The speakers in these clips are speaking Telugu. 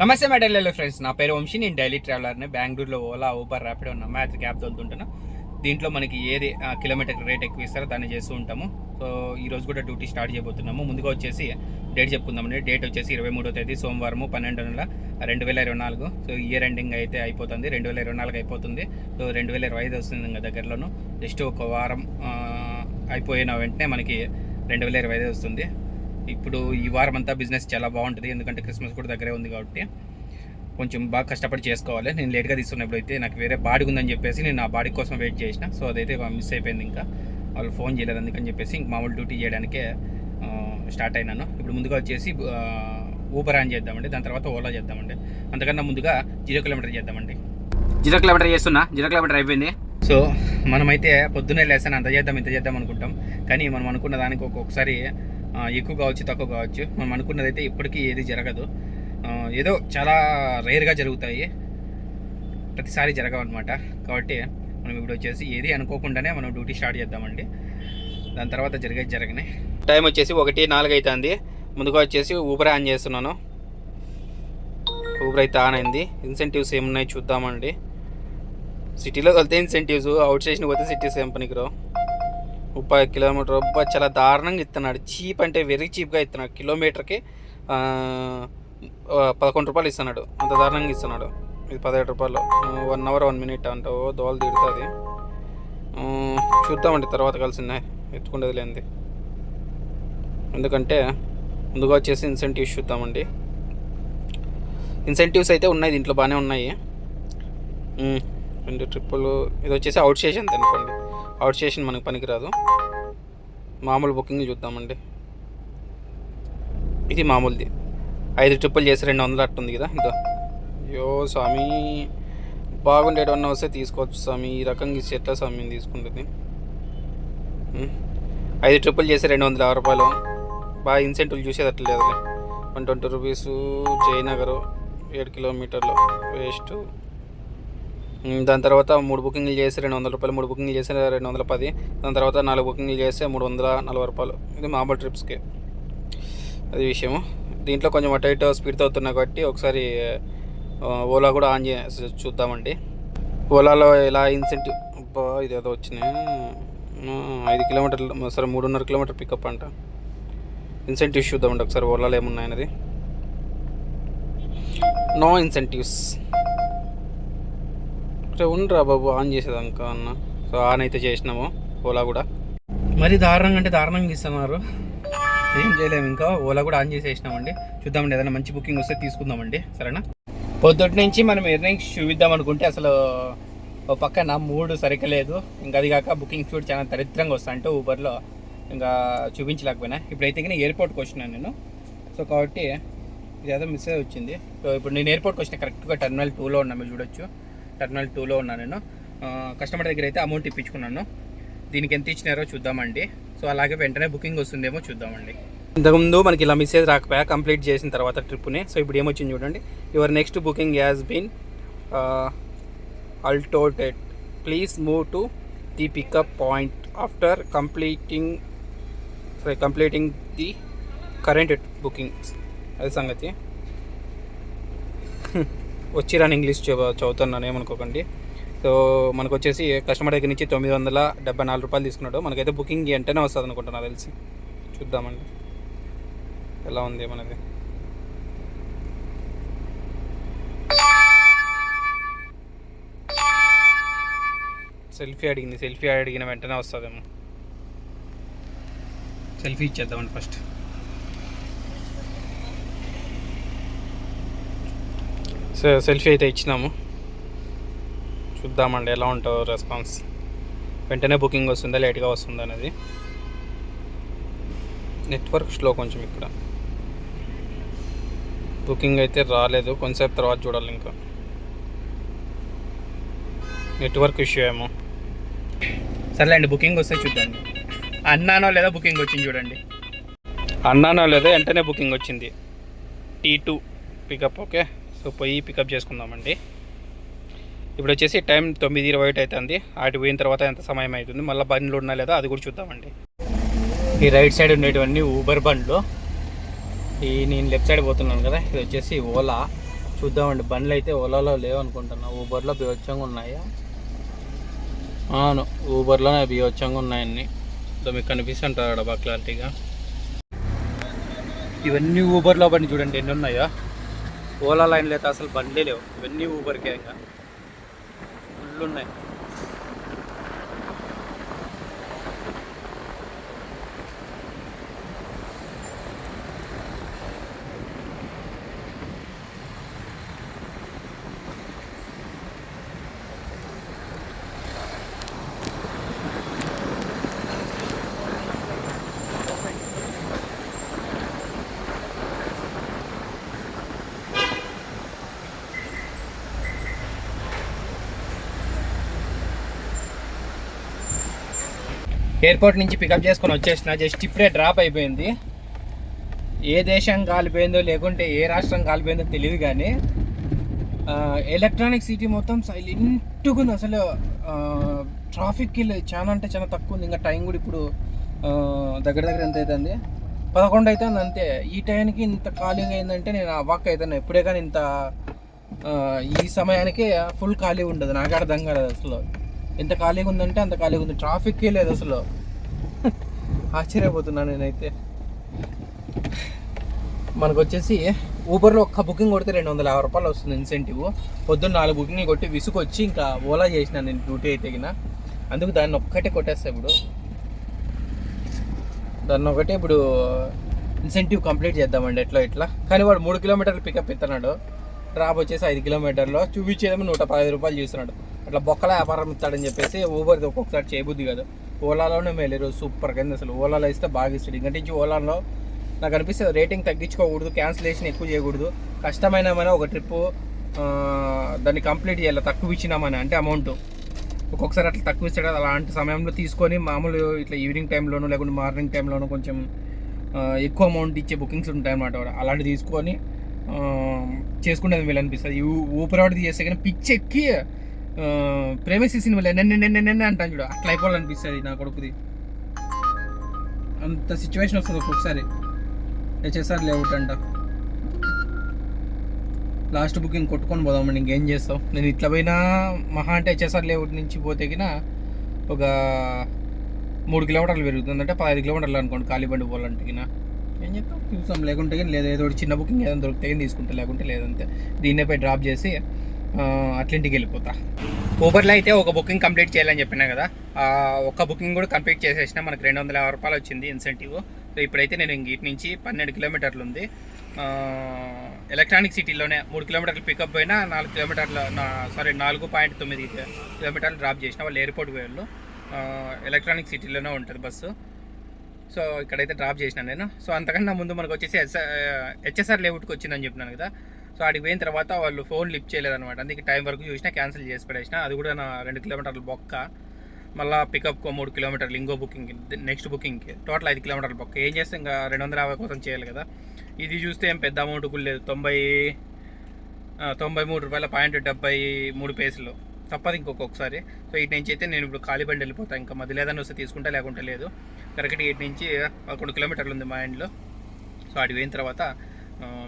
నమస్తే మై ఢిల్లీలో ఫ్రెండ్స్, నా పేరు వంశీ. నేను డైలీ ట్రావెలర్ని. బెంగళూరులో ఓలా, ఊబర్, ర్యాపిడో ఉన్న మ్యాథ్ క్యాబ్ తోలుతుంటాను. దీంట్లో మనకి ఏది కిలోమీటర్ రేట్ ఎక్కువ ఇస్తారో దాన్ని చేస్తూ ఉంటాము. సో ఈరోజు కూడా డ్యూటీ స్టార్ట్ చేయబోతున్నాము. ముందుగా వచ్చేసి డేట్ చెప్పుకుందామండి. డేట్ వచ్చేసి 23వ తేదీ సోమవారం 12 నెల 2024. సో ఇయర్ ఎండింగ్ అయితే అయిపోతుంది, 2024 అయిపోతుంది. సో 2025 వస్తుంది ఇంకా దగ్గరలోను. జస్ట్ ఒక వారం అయిపోయిన వెంటనే మనకి 2025 వస్తుంది. ఇప్పుడు ఈ వారం అంతా బిజినెస్ చాలా బాగుంటుంది, ఎందుకంటే క్రిస్మస్ కూడా దగ్గరే ఉంది కాబట్టి కొంచెం బాగా కష్టపడి చేసుకోవాలి. నేను లేట్గా తీసుకున్నప్పుడు అయితే నాకు వేరే బాడీ ఉందని చెప్పేసి నేను ఆ బాడీ కోసం వెయిట్ చేసిన. సో అదైతే మిస్ అయిపోయింది. ఇంకా వాళ్ళు ఫోన్ చేయలేదు, అందుకని చెప్పేసి ఇంక మామూలు డ్యూటీ చేయడానికే స్టార్ట్ అయినాను. ఇప్పుడు ముందుగా వచ్చేసి ఊబర్ ఆన్ చేద్దామండి, దాని తర్వాత ఓలా చేద్దామండి. అంతకన్నా ముందుగా 0 కిలోమీటర్ చేద్దామండి. 0 కిలోమీటర్ చేస్తున్నా, 0 కిలోమీటర్ అయిపోయింది. సో మనమైతే పొద్దున్నే లేసాను అంత చేద్దాం ఇంత చేద్దాం అనుకుంటాం, కానీ మనం అనుకున్న దానికి ఒక్కొక్కసారి ఎక్కువ కావచ్చు, తక్కువ కావచ్చు. మనం అనుకున్నది అయితే ఇప్పటికీ ఏది జరగదు. ఏదో చాలా రేర్గా జరుగుతాయి, ప్రతిసారి జరగవన్నమాట. కాబట్టి మనం ఇప్పుడు వచ్చేసి ఏది అనుకోకుండానే మనం డ్యూటీ స్టార్ట్ చేద్దామండి. దాని తర్వాత జరగని టైం వచ్చేసి 1:04 అవుతుంది. ముందుగా వచ్చేసి ఊబర్ ఆన్ చేస్తున్నాను. ఊబర్ అయితే ఆన్ అయింది. ఇన్సెంటివ్స్ ఏమున్నాయి చూద్దామండి. సిటీలో వెళ్తే ఇన్సెంటివ్స్, అవుట్ స్టేషన్కి పోతే సిటీస్ ఏం పనికిరావు. 30 కిలోమీటర్ చాలా దారుణంగా ఇస్తున్నాడు. చీప్ అంటే వెరీ చీప్గా ఇస్తున్నాడు. కిలోమీటర్కి 11 రూపాయలు ఇస్తున్నాడు. అంత దారుణంగా ఇస్తున్నాడు. ఇది 17 రూపాయలు. 1 అవర్ 1 మినిట్ అంటే దోవలు తిడుతుంది. చూద్దామండి, తర్వాత కలిసిందే ఎత్తుకుండేది లేనిది. ఎందుకంటే ముందుగా వచ్చేసి ఇన్సెంటివ్స్ చూద్దామండి. ఇన్సెంటివ్స్ అయితే ఉన్నాయి దీంట్లో, బాగానే ఉన్నాయి. 2 ట్రిప్పులు. ఇది వచ్చేసి అవుట్ స్టేషన్ అనుకోండి. అవుట్ స్టేషన్ మనకు పనికిరాదు. మామూలు బుకింగ్ చూద్దామండి. ఇది మామూలుది. 5 ట్రిప్పులు చేసి 200 అట్టుంది కదా. ఇదో అయ్యో స్వామి, బాగుండేటన్నా వస్తే తీసుకోవచ్చు స్వామి. ఈ రకంగా ఇచ్చి ఎట్లా స్వామి తీసుకుంటుంది. 5 ట్రిప్పులు చేసి 250 రూపాయలు. బాగా ఇన్సెంటివ్లు చూసేది అట్లేదు. 120 రూపీస్. జయనగర్ 7 కిలోమీటర్లు వేస్ట్. దాని తర్వాత 3 బుకింగ్లు చేసి 200 రూపాయలు. 3 బుకింగ్లు చేసి 210. దాని తర్వాత 4 బుకింగ్లు చేస్తే 340 రూపాయలు. ఇది మామూలు ట్రిప్స్కి. అది విషయము. దీంట్లో కొంచెం అటు ఇటు స్పీడ్తో అవుతున్నా కాబట్టి ఒకసారి ఓలా కూడా ఆన్ చూద్దామండి. ఓలాలో ఎలా ఇన్సెంటివ్ ఇది ఏదో వచ్చినాయి. 5 కిలోమీటర్లు సరే 3.5 కిలోమీటర్ పికప్ అంట. ఇన్సెంటివ్స్ చూద్దామండి ఒకసారి ఓలాలో ఏమున్నాయనేది. No incentives. ఉండరా బాబు ఆన్ చేసేదాకా అన్న. సో ఆన్ అయితే చేసినాము ఓలా కూడా. మరి దారుణంగా అంటే దారుణంగా ఇస్తున్నారు, ఏం చేయలేము. ఇంకా ఓలా కూడా ఆన్ చేసేసినామండి. చూద్దామండి, ఏదైనా మంచి బుకింగ్ వస్తే తీసుకుందామండి. సరేనా? పొద్దుటి నుంచి మనం ఎర్నింగ్స్ చూపిద్దాం అనుకుంటే అసలు ఒక పక్కన మూడు సరిగ్గా లేదు. ఇంకా అది కాక బుకింగ్ చూడు చాలా దరిద్రంగా వస్తా అంటే ఊబర్లో ఇంకా చూపించలేకపోయినా. ఇప్పుడైతే కానీ ఎయిర్పోర్ట్కి వచ్చినాను నేను. సో కాబట్టి ఇది ఏదో మిస్ అయ్యి వచ్చింది. సో ఇప్పుడు నేను ఎయిర్పోర్ట్కి వచ్చిన కరెక్ట్గా టెర్మినల్ 2లో ఉన్నా, మీరు చూడొచ్చు. టెర్మినల్ 2లో ఉన్నాను నేను. కస్టమర్ దగ్గర అయితే అమౌంట్ ఇప్పించుకున్నాను. దీనికి ఎంత ఇచ్చినారో చూద్దామండి. సో అలాగే వెంటనే బుకింగ్ వస్తుందేమో చూద్దామండి. ఇంతకుముందు మనకి ఇలా మెసేజ్ రాకపోయా కంప్లీట్ చేసిన తర్వాత ట్రిప్ని. సో ఇప్పుడు ఏమొచ్చింది చూడండి. Your next booking has been allotted. Please move to the pickup point after completing the current booking. అది సంగతి. వచ్చిరాని ఇంగ్లీష్ చదువుతున్నాను, ఏమనుకోకండి. సో మనకు వచ్చేసి కస్టమర్ దగ్గర నుంచి 974 రూపాయలు తీసుకున్నాడు. మనకైతే బుకింగ్ వెంటనే వస్తుంది అనుకుంటున్నా తెలిసి. చూద్దామండి ఎలా ఉంది మనది. సెల్ఫీ అడిగింది. సెల్ఫీ అడిగిన వెంటనే వస్తుందేమో. సెల్ఫీ ఇచ్చేద్దామండి ఫస్ట్. సో సెల్ఫీ అయితే ఇచ్చినాము. చూద్దామండి ఎలా ఉంటుందో రెస్పాన్స్. వెంటనే బుకింగ్ వస్తుందా లేట్గా వస్తుందా అనేది. నెట్వర్క్ స్లో కొంచెం ఇక్కడ. బుకింగ్ అయితే రాలేదు, కొంచెంసేపు తర్వాత చూడాలి. ఇంకా నెట్వర్క్ ఇష్యూ ఏమో. సర్లేండి, బుకింగ్ వస్తే చూద్దాం. అన్నానో లేదా బుకింగ్ వచ్చింది చూడండి. అన్నానో లేదా వెంటనే బుకింగ్ వచ్చింది. T2 pickup. ఓకే, సో పోయి పికప్ చేసుకుందామండి. ఇప్పుడు వచ్చేసి టైం 9:21 అవుతుంది. అటు పోయిన తర్వాత ఎంత సమయం అవుతుంది, మళ్ళీ బండ్లు ఉన్నా లేదా అది కూడా చూద్దామండి. ఈ రైట్ సైడ్ ఉండేటివన్నీ ఊబర్ బండ్లు. ఈ నేను లెఫ్ట్ సైడ్ పోతున్నాను కదా, ఇది వచ్చేసి ఓలా. చూద్దామండి. బండ్లు అయితే ఓలాలో లేవు అనుకుంటున్నా. ఊబర్లో బీభత్సంగా ఉన్నాయా? అవును, ఊబర్లోనే బీభత్సంగా ఉన్నాయన్నీ. సో మీకు కనిపిస్తుంటారు అక్కడ బాగా క్లారిటీగా. ఇవన్నీ ఊబర్లో బండి చూడండి ఎన్ని ఉన్నాయో. ఓలా లైన్లో అయితే అసలు బండి లేవు. ఇవన్నీ ఊబర్కే ఇంకా ఫుల్ ఉన్నాయి. ఎయిర్పోర్ట్ నుంచి పికప్ చేసుకొని వచ్చేసిన. జస్ట్ ఇప్పుడే డ్రాప్ అయిపోయింది. ఏ దేశం కాలిపోయిందో లేకుంటే ఏ రాష్ట్రం కాలిపోయిందో తెలియదు కానీ ఎలక్ట్రానిక్ సిటీ మొత్తం సైలెంట్గా ఉంది. అసలు ట్రాఫిక్ చాలా అంటే చాలా తక్కువ ఉంది. ఇంకా టైం కూడా ఇప్పుడు దగ్గర దగ్గర ఎంత అవుతుంది, 11 అవుతుంది అంతే. ఈ టైంకి ఇంత ఖాళీగా అయిందంటే నేను అవాక్ అవుతాను. ఎప్పుడే కానీ ఇంత ఈ సమయానికి ఫుల్ ఖాళీ ఉండదు. నాకు అర్థం కాలేదు అసలు. ఎంత ఖాళీగా ఉందంటే అంత ఖాళీగా ఉంది. ట్రాఫిక్కే లేదు అసలు. ఆశ్చర్యపోతున్నాను నేనైతే. మనకు వచ్చేసి ఊబర్లో ఒక్క బుకింగ్ కొడితే 250 రూపాయలు వస్తుంది ఇన్సెంటివ్. పొద్దున్న 4 బుకింగ్లు కొట్టి విసుకొచ్చి ఇంకా ఓలా చేసిన నేను డ్యూటీ అయితే అందుకు దాన్ని ఒక్కటే కొట్టేస్తా ఇప్పుడు. దాన్ని ఒకటే ఇప్పుడు ఇన్సెంటివ్ కంప్లీట్ చేద్దామండి ఎట్లా ఇట్లా. కానీ వాడు 3 కిలోమీటర్లు పికప్ ఇస్తున్నాడు. డ్రాప్ వచ్చేసి 5 కిలోమీటర్లో చూపించేదేమో 115 రూపాయలు చూస్తున్నాడు. అట్లా బొక్కల వ్యాపారం ఇస్తాడని చెప్పేసి ఊబర్ది ఒక్కొక్కసారి చేయబుద్ది కాదు. ఓలాలోనే మేము వెళ్ళారు సూపర్ కింద. అసలు ఓలాలో ఇస్తే బాగా ఇస్తాడు. ఇంకటి నుంచి ఓలాలో నాకు అనిపిస్తుంది రేటింగ్ తగ్గించుకోకూడదు, క్యాన్సిలేషన్ ఎక్కువ చేయకూడదు. కష్టమైనామని ఒక ట్రిప్పు దాన్ని కంప్లీట్ చేయాలి. తక్కువ ఇచ్చినామని అంటే అమౌంట్ ఒక్కొక్కసారి అట్లా తక్కువ ఇస్తాడు. అలాంటి సమయంలో తీసుకొని మామూలు ఇట్లా ఈవినింగ్ టైంలోనూ లేకుంటే మార్నింగ్ టైంలోనూ కొంచెం ఎక్కువ అమౌంట్ ఇచ్చే బుకింగ్స్ ఉంటాయి అన్నమాట. అలాంటి తీసుకొని చేసుకునేది వీళ్ళు అనిపిస్తుంది. ఊపర్ వాడిది చేస్తే కానీ పిచ్చి ఎక్కి ప్రేమేసి సినిమాలు ఎన్నెన్నెన్నెన్నెన్న అంటాను చూడు, అట్లా అయిపోవాలనిపిస్తుంది నా కొడుకుది. అంత సిచ్యువేషన్ వస్తుంది ఒక్కొక్కసారి. హెచ్ఎస్ఆర్ లేఅవుట్ అంట. లాస్ట్ బుకింగ్ కొట్టుకొని పోదామండి, ఇంకేం చేస్తాం. నేను ఇట్లా పోయినా మహా అంటే హెచ్ఎస్ఆర్ లేఅవుట్ నుంచి పోతే ఒక 3 కిలోమీటర్లు పెరుగుతుంది. అంటే 15 కిలోమీటర్లు అనుకోండి ఖాళీ బండి పోవాలంటే ఏం చెప్తాం, చూసాం. లేకుంటే కానీ లేదు, ఏదో చిన్న బుకింగ్ ఏదైనా దొరికితే కానీ తీసుకుంటా, లేకుంటే లేదంతే. దీన్నే పోయి డ్రాప్ చేసి అట్లింటికి వెళ్ళిపోతా. ఊబర్లో అయితే ఒక బుకింగ్ కంప్లీట్ చేయాలని చెప్పినా కదా, ఒక్క బుకింగ్ కూడా కంప్లీట్ చేసేసిన. మనకు 250 రూపాయలు వచ్చింది ఇన్సెంటివ్. సో ఇప్పుడైతే నేను ఇంక నుంచి 12 కిలోమీటర్లు ఉంది. ఎలక్ట్రానిక్ సిటీలోనే 3 కిలోమీటర్లు పికప్ పోయినా 4.9 కిలోమీటర్లు డ్రాప్ చేసిన. వాళ్ళు ఎయిర్పోర్ట్ పోయేళ్ళు. ఎలక్ట్రానిక్ సిటీలోనే ఉంటుంది బస్సు. సో ఇక్కడైతే డ్రాప్ చేసినాను నేను. సో అంతకన్నా ముందు మనకు వచ్చేసి హెచ్ఎస్ఆర్ లేఅవుట్కి వచ్చిందని చెప్పినాను కదా. సో అడిగి పోయిన తర్వాత వాళ్ళు ఫోన్ లిఫ్ట్ చేయలేదన్నమాట. అందుకే టైం వరకు చూసినా క్యాన్సిల్ చేసి పడేసిన. అది కూడా నా 2 కిలోమీటర్లు బొక్క. మళ్ళీ పికప్కో 3 కిలోమీటర్లు ఇంకో బుకింగ్కి, నెక్స్ట్ బుకింగ్కి టోటల్ 5 కిలోమీటర్లు బొక్క. ఏం చేస్తే ఇంకా 250 కోసం చేయాలి కదా. ఇది చూస్తే ఏం పెద్ద అమౌంట్ కూడా లేదు. 93 రూపాయల .73 తప్పదు ఇంకొకసారి. సో ఇటు నుంచి అయితే నేను ఇప్పుడు ఖాళీ బండి వెళ్ళిపోతాను. ఇంకా మధ్య లేదని వస్తే తీసుకుంటా, లేకుంటే లేదు. కరెక్ట్గా ఇటు నుంచి 11 కిలోమీటర్లు ఉంది మా ఇంట్లో. సో అటు పోయిన తర్వాత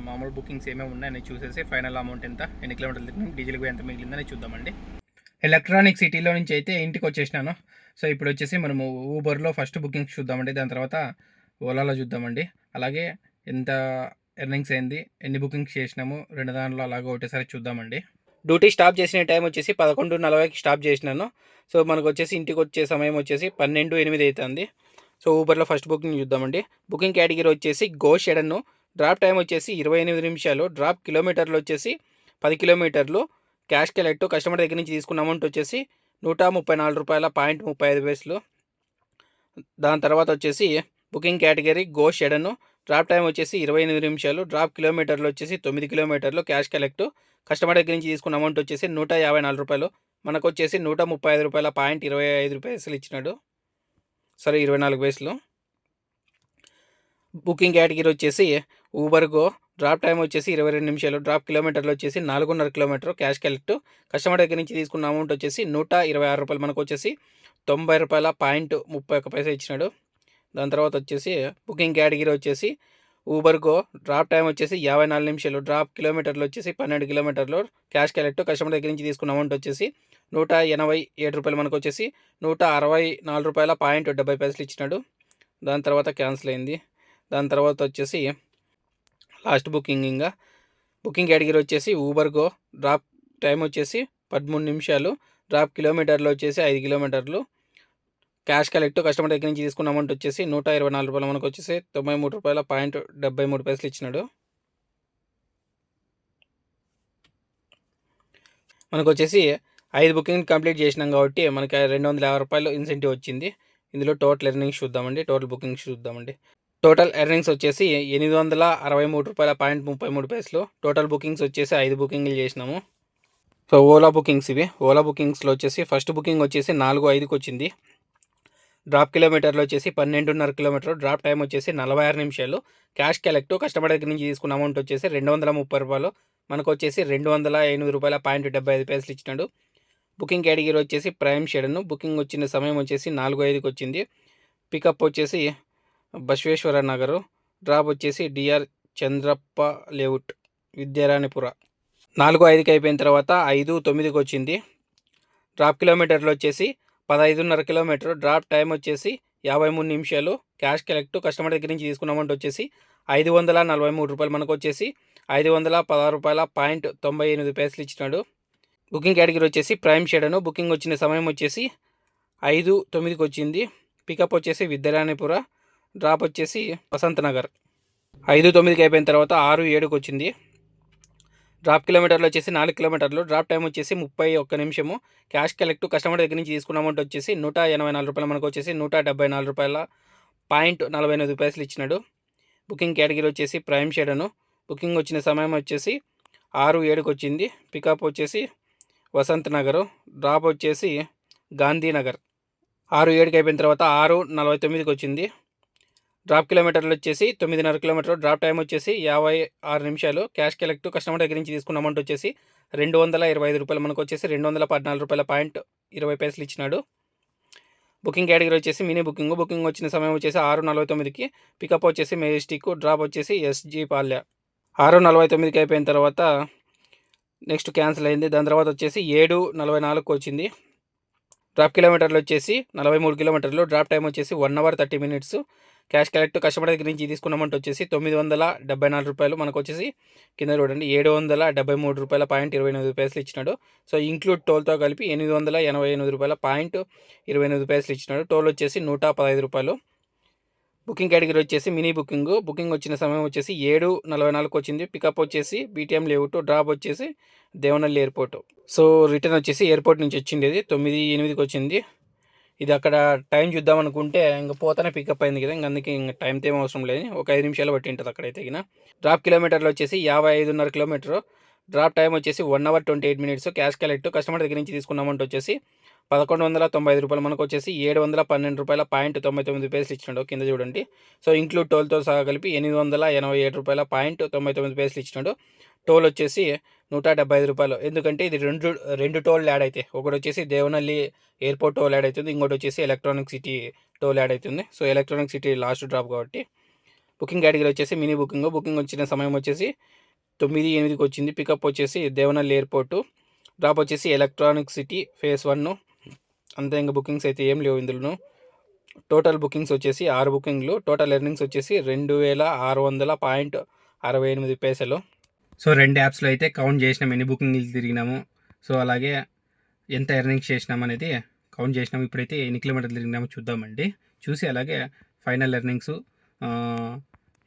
మామూలు బుకింగ్స్ ఏమేమి ఉన్నాయని చూసేసి ఫైనల్ అమౌంట్ ఎంత, ఎన్ని కిలోమీటర్లు తిరిగినా, డీజిల్కి ఎంత మిగిలిందని చూద్దామండి. ఎలక్ట్రానిక్ సిటీలో నుంచి అయితే ఇంటికి వచ్చేసినాను. సో ఇప్పుడు వచ్చేసి మనము ఊబర్లో ఫస్ట్ బుకింగ్ చూద్దామండి. దాని తర్వాత ఓలాలో చూద్దామండి. అలాగే ఎంత ఎర్నింగ్స్ అయింది, ఎన్ని బుకింగ్స్ చేసినాము, 2 దాంట్లో అలాగే ఒకటేసారి చూద్దామండి. డ్యూటీ స్టాప్ చేసిన టైం వచ్చేసి 11:40కి స్టాప్ చేసినాను. సో మనకు వచ్చేసి ఇంటికి వచ్చే సమయం వచ్చేసి 12:08 అవుతుంది. సో ఊబర్లో ఫస్ట్ బుకింగ్ చూద్దామండి. బుకింగ్ కేటగిరీ వచ్చేసి గో షెడన్. డ్రాప్ టైం వచ్చేసి 28 నిమిషాలు. డ్రాప్ కిలోమీటర్లు వచ్చేసి 10 కిలోమీటర్లు. Cash collect. కస్టమర్ దగ్గర నుంచి తీసుకున్న అమౌంట్ వచ్చేసి 134 రూపాయల .35. దాని తర్వాత వచ్చేసి booking category go sedan. Drop time వచ్చేసి 28 నిమిషాలు. డ్రాప్ కిలోమీటర్లు వచ్చేసి 9 కిలోమీటర్లు. Cash collect. కస్టమర్ దగ్గర నుంచి తీసుకున్న అమౌంట్ వచ్చేసి 154 రూపాయలు. మనకు వచ్చేసి 135 రూపాయల .25 ఇచ్చినాడు. సరే 24 పైసలు. బుకింగ్ కేటగిరీ వచ్చేసి ఊబర్ గో. డ్రాప్ టైం వచ్చేసి 22 నిమిషాలు. డ్రాప్ కిలోమీటర్లు వచ్చేసి 4.5 కిలోమీటర్. Cash collect. కస్టమర్ దగ్గర నుంచి తీసుకున్న అమౌంట్ వచ్చేసి 126 రూపాయలు. మనకు వచ్చేసి 90 రూపాయల .31 ఇచ్చినాడు. దాని తర్వాత వచ్చేసి బుకింగ్ కేటగిరీ వచ్చేసి ఊబర్ గో డ్రాప్ టైం వచ్చేసి 54 నిమిషాలు, డ్రాప్ కిలోమీటర్లు వచ్చేసి 12 కిలోమీటర్లు, క్యాష్ కలెక్ట్ కస్టమర్ దగ్గర నుంచి తీసుకున్న అమౌంట్ వచ్చేసి ₹187 మనకు వచ్చేసి ₹164.70 ఇచ్చినాడు. దాని తర్వాత క్యాన్సిల్ అయింది. దాని తర్వాత వచ్చేసి లాస్ట్ బుకింగ్ కేటగిరీ వచ్చేసి ఊబర్ గో డ్రాప్ టైం వచ్చేసి 13 నిమిషాలు, డ్రాప్ కిలోమీటర్లు వచ్చేసి 5 కిలోమీటర్లు, క్యాష్ కలెక్ట్ కస్టమర్ దగ్గర నుంచి తీసుకున్న అమౌంట్ వచ్చేసి ₹124 మనకు వచ్చేసి ₹93.73 ఇచ్చినాడు. మనకు వచ్చేసి 5 బుకింగ్ కంప్లీట్ చేసినాం కాబట్టి మనకి ₹250 ఇన్సెంటివ్ వచ్చింది. ఇందులో టోటల్ ఎర్నింగ్స్ చూద్దామండి. టోటల్ ఎర్నింగ్స్ వచ్చేసి ₹863.33. టోటల్ బుకింగ్స్ వచ్చేసి 5 బుకింగ్లు చేసినాము. సో ఓలా బుకింగ్స్ ఇవి. ఓలా బుకింగ్స్లో వచ్చేసి ఫస్ట్ బుకింగ్ వచ్చేసి 4:05కి వచ్చింది. డ్రాప్ కిలోమీటర్లు వచ్చేసి 12.5 కిలోమీటర్లు, డ్రాప్ టైం వచ్చేసి 46 నిమిషాలు, క్యాష్ కలెక్ట్ కస్టమర్ దగ్గర నుంచి తీసుకున్న అమౌంట్ వచ్చేసి ₹230, మనకు వచ్చేసి ₹208.75 ఇచ్చినాడు. బుకింగ్ కేటగిరీ వచ్చేసి ప్రైమ్ షెడన్. బుకింగ్ వచ్చిన సమయం వచ్చేసి 4:05కి వచ్చింది. పికప్ వచ్చేసి బసవేశ్వర నగరు, డ్రాప్ వచ్చేసి డిఆర్ చంద్రప్ప లేఅవుట్ విద్యారాణిపుర. 4:05కి అయిపోయిన తర్వాత 5:09కి వచ్చింది. డ్రాప్ కిలోమీటర్లు వచ్చేసి 15.5 కిలోమీటర్, డ్రాప్ టైం వచ్చేసి 53 నిమిషాలు, క్యాష్ కలెక్ట్ కస్టమర్ దగ్గర నుంచి తీసుకున్న అమౌంట్ వచ్చేసి ₹543, మనకు వచ్చేసి ₹516.98 ఇచ్చినాడు. బుకింగ్ కేటగిరీ వచ్చేసి ప్రైమ్ షెడను. బుకింగ్ వచ్చిన సమయం వచ్చేసి 5:09కి వచ్చింది. పికప్ వచ్చేసి విద్యారాణిపుర, డ్రాప్ వచ్చేసి వసంత్ నగర్. 5:09కి అయిపోయిన తర్వాత 6:07కి వచ్చింది. డ్రాప్ కిలోమీటర్లు వచ్చేసి 4 కిలోమీటర్లు, డ్రాప్ టైం వచ్చేసి 31 నిమిషము, క్యాష్ కలెక్ట్ కస్టమర్ దగ్గర నుంచి తీసుకున్న అమౌంట్ వచ్చేసి ₹184, మనకు వచ్చేసి ₹174.48 ఇచ్చినాడు. బుకింగ్ కేటగిరీ వచ్చేసి ప్రైమ్ షెడను. బుకింగ్ వచ్చిన సమయం వచ్చేసి 6:07కి వచ్చింది. పికప్ వచ్చేసి వసంత్ నగరు, డ్రాప్ వచ్చేసి గాంధీనగర్. 6:07కి అయిపోయిన తర్వాత 6:49కి వచ్చింది. డ్రాప్ కిలోమీటర్లు వచ్చేసి 9.5 కిలోమీటర్లు, డ్రాప్ టైం వచ్చేసి 56 నిమిషాలు, క్యాష్ కలెక్ట్ కస్టమర్ దగ్గర నుంచి తీసుకున్న అమౌంట్ వచ్చేసి ₹225, మనకు వచ్చేసి ₹214.20 ఇచ్చినాడు. బుకింగ్ కేటగిరీ వచ్చేసి మినీ బుకింగ్. బుకింగ్ వచ్చిన సమయం వచ్చేసి 6:49కి, పికప్ వచ్చేసి మెజెస్టిక్, డ్రాప్ వచ్చేసి ఎస్జీ పాల్య. 6:49కి అయిపోయిన తర్వాత నెక్స్ట్ క్యాన్సిల్ అయింది. దాని తర్వాత వచ్చేసి 7:44కి వచ్చింది. డ్రాప్ కిలోమీటర్లు వచ్చేసి 43 కిలోమీటర్లు, డ్రాప్ టైం వచ్చేసి 1 hour 30 minutes, cash collect customer దగ్గర నుంచి తీసుకున్న అమౌంట్ వచ్చేసి ₹974, మనకు వచ్చేసి కింద చూడండి ₹773.28 ఇచ్చినాడు. సో ఇంక్లూడ్ టోల్తో కలిపి ₹888.28 ఇచ్చినాడు. టోల్ వచ్చేసి ₹115. బుకింగ్ కేటగిరీ వచ్చేసి మినీ బుకింగ్. బుకింగ్ వచ్చిన సమయం వచ్చేసి 7:44కి వచ్చింది. పికప్ వచ్చేసి బీటీఎం లేఅవుట్, డ్రాప్ వచ్చేసి దేవనహల్లి ఎయిర్పోర్ట్. సో రిటర్న్ వచ్చేసి ఎయిర్పోర్ట్ నుంచి వచ్చింది. ఇది 9:08కి వచ్చింది. ఇది అక్కడ టైం చూద్దాం అనుకుంటే ఇంకా పోతానే పికప్ అయింది కదా, అందుకే ఇంకా టైంతో ఏం అవసరం లేదు, ఒక 5 నిమిషాలు పట్టి ఉంటుంది అక్కడైతే. డ్రాప్ కిలోమీటర్లు వచ్చేసి 55.5 కిలోమీటర్, డ్రాప్ టైం వచ్చేసి 1 hour 28 minutes, cash collect customer దగ్గర నుంచి తీసుకున్న అమౌంట్ వచ్చేసి ₹1,195, మనకు వచ్చేసి ₹712.99 ఇచ్చినాడు. కింద చూడండి. సో ఇంక్లూడ్ టోల్తో సహా కలిపి ₹887.99 ఇచ్చినాడు. టోల్ వచ్చేసి ₹175, ఎందుకంటే ఇది రెండు టోల్ యాడ్ అవుతాయి. ఒకటి వచ్చేసి దేవనహల్లి ఎయిర్పోర్ట్ టోల్ యాడ్ అవుతుంది, ఇంకోటి వచ్చేసి ఎలక్ట్రానిక్ సిటీ టోల్ యాడ్ అవుతుంది. So electronic city last drop కాబట్టి. బుకింగ్ కేటగిరీ వచ్చేసి మినీ బుకింగ్. బుకింగ్ వచ్చిన సమయం వచ్చేసి 9:08కి వచ్చింది. పికప్ వచ్చేసి దేవనహల్లి ఎయిర్పోర్టు, డ్రాప్ వచ్చేసి ఎలక్ట్రానిక్ సిటీ ఫేజ్ 1. అంతే, ఇంకా బుకింగ్స్ అయితే ఏం లేవు ఇందులో. టోటల్ బుకింగ్స్ వచ్చేసి 6 బుకింగ్లు. టోటల్ ఎర్నింగ్స్ వచ్చేసి 2,600.68. సో 2 యాప్స్లో అయితే కౌంట్ చేసినాం, ఎన్ని బుకింగ్లు తిరిగినాము, సో అలాగే ఎంత ఎర్నింగ్స్ చేసినాం అనేది కౌంట్ చేసినాము. ఇప్పుడైతే ఎన్ని కిలోమీటర్లు తిరిగినామో చూద్దామండి. చూసి అలాగే ఫైనల్ ఎర్నింగ్స్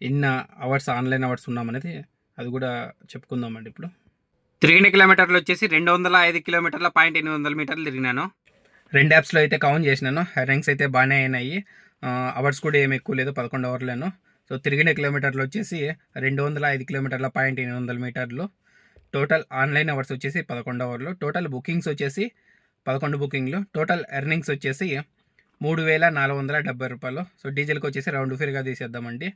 ఎన్ని అవర్స్ ఆన్లైన్ అవర్స్ ఉన్నామనేది అది కూడా చెప్పుకుందామండి. ఇప్పుడు తిరిగిన కిలోమీటర్లు వచ్చేసి 205 కిలోమీటర్ల 800 మీటర్లు తిరిగినాను. 2 యాప్స్లో అయితే కౌంట్ చేసినాను. ఎర్నింగ్స్ అయితే బాగానే అయినాయి. అవర్స్ కూడా ఏమి ఎక్కువ లేదు, 11 అవర్లను. సో తిరిగిన కిలోమీటర్లు వచ్చేసి 205 కిలోమీటర్ల 800 మీటర్లు. టోటల్ ఆన్లైన్ అవర్స్ వచ్చేసి 11 అవర్లు. టోటల్ బుకింగ్స్ వచ్చేసి 11 బుకింగ్లు. టోటల్ ఎర్నింగ్స్ వచ్చేసి ₹3,470. సో డీజిల్కి వచ్చేసి రౌండ్ ఫిగర్గా తీసేద్దామండి.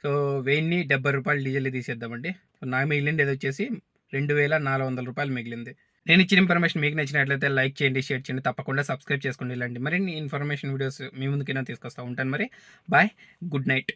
సో ₹1,070 డీజిల్ తీసేద్దామండి. సో నాకు మిగిలింది ఏది వచ్చేసి ₹2,400 మిగిలింది. నేను ఇచ్చిన ఇన్ఫర్మేషన్ మీకు నచ్చినట్లయితే లైక్ చేయండి, షేర్ చేయండి, తప్పకుండా సబ్స్క్రైబ్ చేసుకోండి. ఇలాంటి మరిన్ని ఇన్ఫర్మేషన్ వీడియోస్ మీ ముందుకైనా తీసుకొస్తూ ఉంటాను. మరి బాయ్, గుడ్ నైట్.